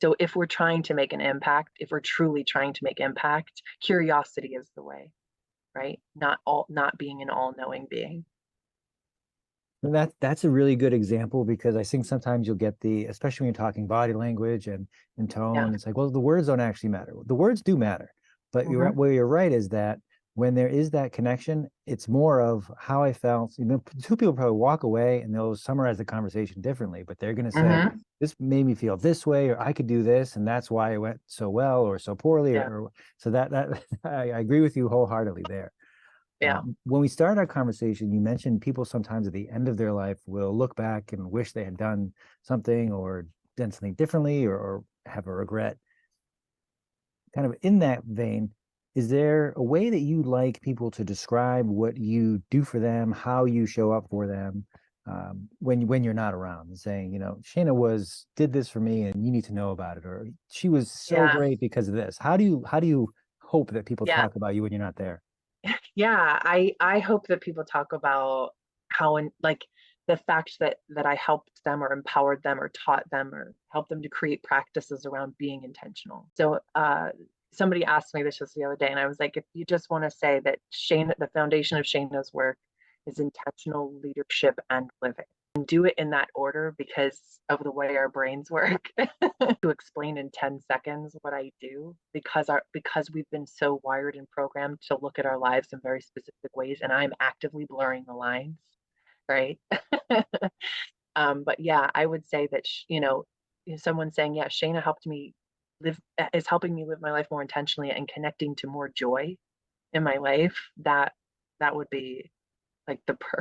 So if we're trying to make an impact, if we're truly trying to make impact, curiosity is the way, right? Not being an all-knowing being. And that's a really good example because I think sometimes you'll get especially when you're talking body language and Yeah. tone, it's like, well, the words don't actually matter. The words do matter, but Hmm. where you're right is that when there is that connection, it's more of how I felt. You know, two people probably walk away and they'll summarize the conversation differently, but they're going to say, Hmm. this made me feel this way, or I could do this, and that's why it went so well or so poorly, Yeah. or so that I agree with you wholeheartedly there. Yeah. When we started our conversation, you mentioned people sometimes at the end of their life will look back and wish they had done something or done something differently or have a regret. Kind of in that vein, is there a way that you like people to describe what you do for them, how you show up for them when you're not around, saying, Shana did this for me, and you need to know about it, or she was so Yeah. great because of this. How do you hope that people Yeah. talk about you when you're not there? Yeah. I hope that people talk about how, and like, the fact that I helped them or empowered them or taught them or helped them to create practices around being intentional. So somebody asked me this just the other day, and I was like, if you just want to say that Shane, the foundation of Shana's work is intentional leadership and living, and do it in that order because of the way our brains work. To explain in 10 seconds what I do, because we've been so wired and programmed to look at our lives in very specific ways, and I'm actively blurring the lines, right? But yeah, I would say that someone saying, "Yeah, Shana helped me is helping me live my life more intentionally and connecting to more joy in my life." That would be like the per.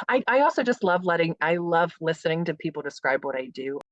I also just love I love listening to people describe what I do.